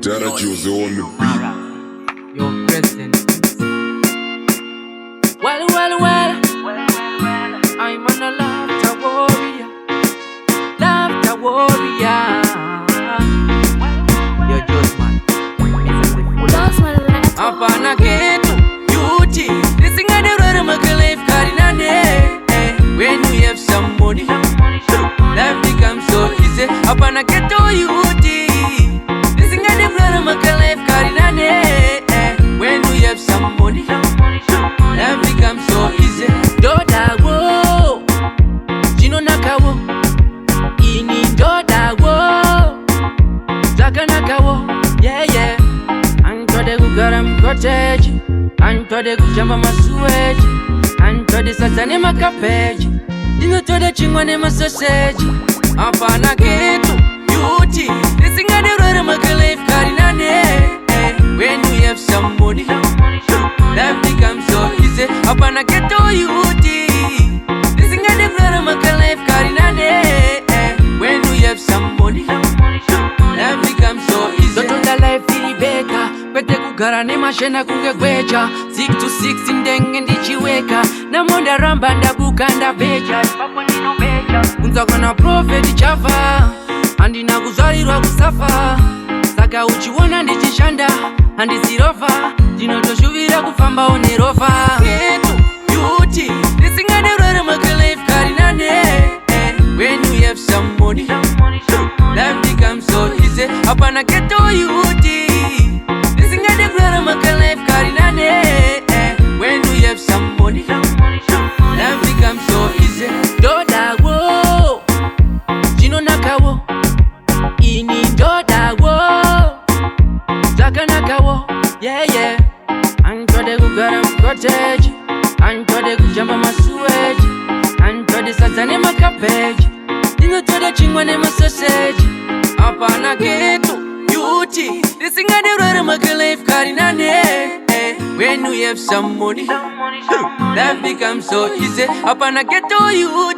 Dada Jose on the beat. Your president. Well, I'm on a laughter warrior. Laughter warrior. You're just man. Apa na ketu, beauty. This thing I do, I'm a life carrying. When you have somebody, life becomes so easy. Apa na ketu, beauty. This thing I do, I'm a life carrying. When you have somebody, life becomes so easy. Doda wo, jino nakawo. Ini doda wo, zaka nakawo. Yeah. Antode kugara mkoteji, antode kuchamba masueji, antode satane makapeji, dino tode chingwa ne masoseji. Apa na ketu, beauty. This thing I do, I'm a life carrying. When you have somebody, life becomes so easy. Apa na ketu, beauty. This thing I do, I'm a life carrying. When you have somebody, life becomes so easy. Toto da life ili beka, kwete kugara ne mashena kunge kwecha. 6 to 6 indenge ndichiweka, na monda ramba ndabuka ndabeja. Papo ndino beja, unzaka na prophet chava, andi na kuzalirwa kusafa. Saka uchiwona ndichishanda, andi sirova, dino toshuvira kufamba onerova. Ketu, beauty, nisingane rwere makalife karinane. When you have somebody, life becomes so easy. Apa na ketu, beauty. Nisingane rwere makalife karinane. When you have somebody, life becomes so easy. Doda wo, jino nakawo. Ini doda wo, zaka nakawo. Yeah. Antode kugara mkoteji, antode kuchamba masueji, antode satane makapeji, dino tode chingwa ne masoseji. Apa na ketu, beauty. This thing I do, I'm a life carrying. When you have somebody, life becomes so easy. Apa na ketu, beauty.